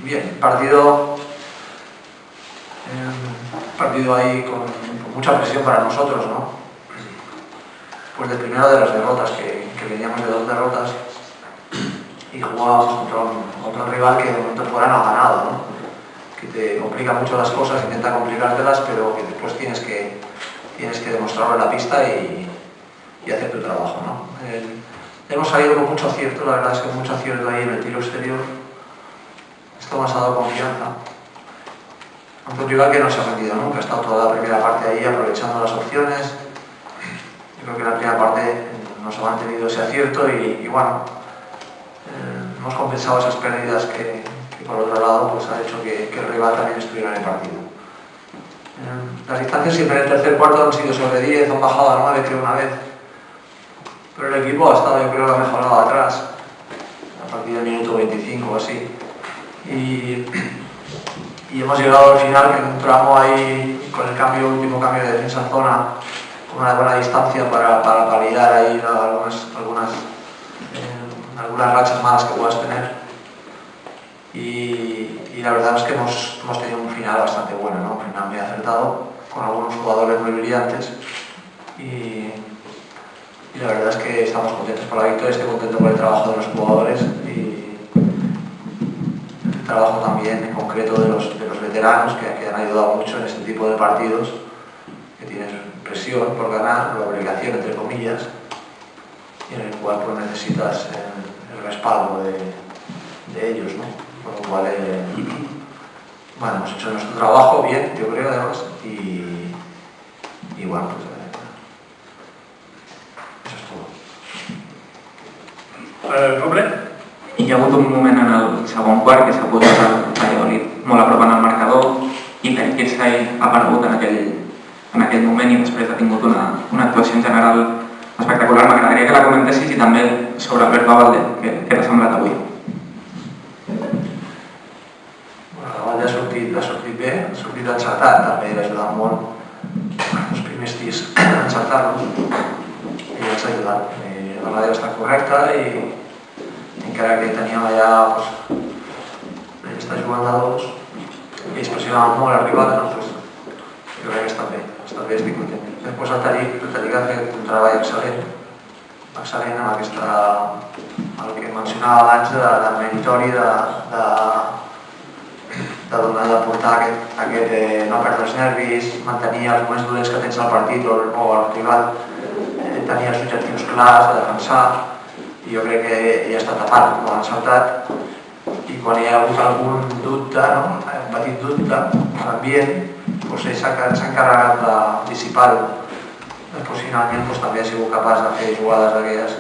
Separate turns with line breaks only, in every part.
Bien, partido ahí con mucha presión para nosotros, ¿no? Pues de primero de las derrotas, que veníamos de 2 derrotas y jugábamos contra un rival que de momento fuera no ha ganado, ¿no? Que te complica mucho las cosas, intenta complicártelas, pero que después tienes que demostrarlo en la pista y hacer tu trabajo, ¿no? Hemos salido con mucho acierto, la verdad es que mucho acierto ahí en el tiro exterior. Esto nos ha dado confianza. Ante un rival que no se ha rendido nunca, ha estado toda la primera parte ahí aprovechando las opciones. Yo creo que en la primera parte nos ha mantenido ese acierto y bueno, hemos compensado esas pérdidas que por otro lado pues ha hecho que el rival también estuviera en el partido. Las distancias siempre en el tercer cuarto han sido sobre 10, han bajado a 9 creo una vez, pero el equipo ha estado, yo creo que ha mejorado atrás a partir del minuto 25 o así, y hemos llegado al final en un tramo ahí con el último cambio de defensa en zona, con una buena distancia para validar ahí algunas rachas malas que puedas tener, y la verdad es que hemos tenido un final bastante bueno, ¿no? Un final muy acertado, con algunos jugadores muy brillantes, y la verdad es que estamos contentos por la victoria, estoy contento por el trabajo de los jugadores y el trabajo también en concreto de los veteranos que han ayudado mucho en este tipo de partidos, que tienes presión por ganar, la obligación entre comillas, y en el cual pues necesitas el respaldo de ellos, ¿no? Por lo cual bueno, hemos hecho nuestro trabajo bien, yo creo, además, y bueno, pues eso es todo.
Roble?
Hi ha hagut un moment en el segon quart que s'ha posat el Valladolid molt a prop en el marcador i que Kirchai ha perdut en aquell moment i després ha tingut una actuació en general espectacular. M'agradaria que la comentessis i també sobre Alberto Abalde, què t'ha semblat avui?
Abalde ha sortit bé, ha sortit encertat, també l'ha ajudat molt els primers tirs a encertar-los i ens ha ajudat. La ràdio està correcta i encara que teníem allà pues, ell està jugant a 2 i ells pressionaven molt el rival, no? Pues, jo crec que està bé, estic content. Després el Tariq ha fet un treball excel·lent amb aquesta, el que mencionava abans del meritori de portar aquest no perdre els nervis, mantenir els moments dolents que tens al partit o el rival, tenir els objectius clars, de defensar, i jo crec que ja està tapat, no l'ha encertat, i quan hi ha hagut algun dubte, un petit dubte a l'ambient, doncs ell s'ha encarregat de dissipar-ho. Després finalment també ha sigut capaç de fer jugades d'aquelles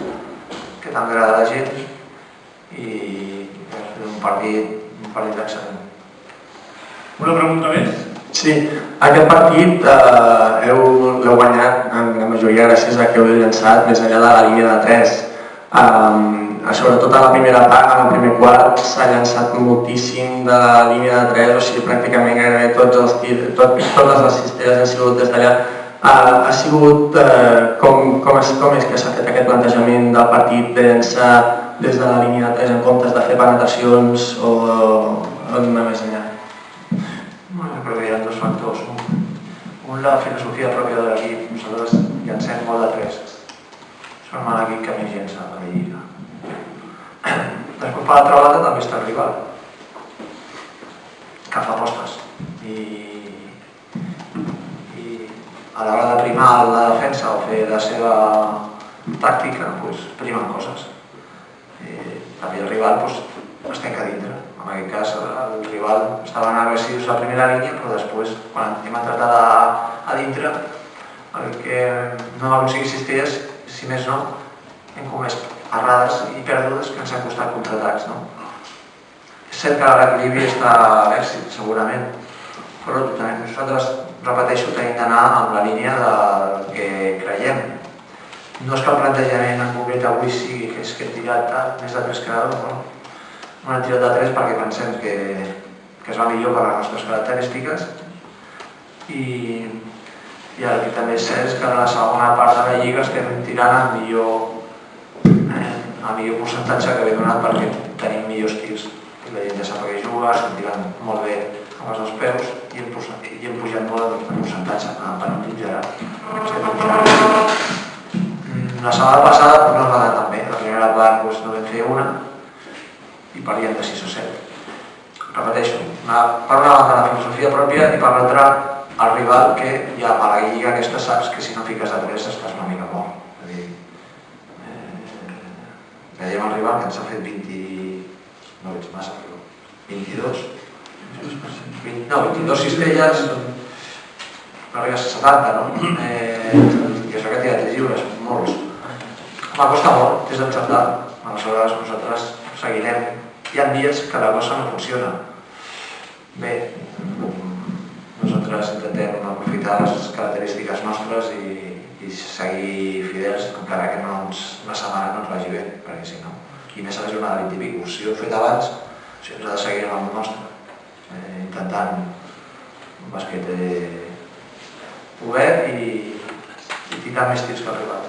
que tant agrada a la gent i un partit excel·lent.
Una pregunta més?
Sí, aquest partit l'heu guanyat en la majoria gràcies a que heu llançat més enllà de la línia de 3. Sobretot a la primera part, en el primer quart, s'ha llançat moltíssim de la línia de 3, o sigui, pràcticament gairebé totes les cistelles han sigut des d'allà. Ha sigut, com és que s'ha fet aquest plantejament del partit de llançar des de la línia de 3 en comptes de fer penetracions o anar més enllà?
Bueno, creo que hi ha 2 factors. Un, la filosofia pròpia de l'equip. Nosaltres llancem molt de 3. Som l'equip que més llença a la lliga. Després, per l'altra banda, també està el rival, que fa apostes. I a l'hora de primar la defensa o fer la seva tàctica, doncs primen coses. També el rival es tanca dintre. En aquest cas, el rival estaven agressius a la primera línia, però després, quan hem entrat a dintre, el que no hem aconseguit cistelles, si més no, hem comès errades i pèrdues que ens han costat contraatacs. És cert que l'equilibri està a l'èxit, segurament, però nosaltres, repeteixo, tenim d'anar amb la línia del que creiem. No és que el plantejament en concret avui sigui que hem tirat més de 3 creadors, no? No hem tirat de 3 perquè pensem que es va millor per les nostres característiques i el que també és cert és que en la segona part de la lliga estem tirant amb millor percentatge que havia donat perquè tenim millors tirs. la gent ja sap que juga, estem tirant molt bé amb els dos peus i hem pujat molt el percentatge en penúltims i ara estem pujant. La setmana passada no es va anar tan bé, la primera part no vam fer una i perdíem de 6 o 7. Repeteixo, per una banda la filosofia pròpia i per l'altra el rival que ja a la lliga aquesta saps que si no fiques de 3 estàs una mica mort. És a dir, veiem el rival que ens ha fet 20... no veig massa, però 22 cistelles, no arribes a 70, no? I això que ha tirat els lliures, molts. M'acosta molt, és d'encertar, aleshores nosaltres seguirem. Hi ha dies que la cosa no funciona. Bé, nosaltres intentem aprofitar les característiques nostres i seguir fidels, encara que una setmana no ens vagi bé, perquè si no. I més a la jornada 20 i pico. Si ho he fet abans, si ens ha de seguir amb el nostre, intentant un basquet obert i tirant més tirs que el rival.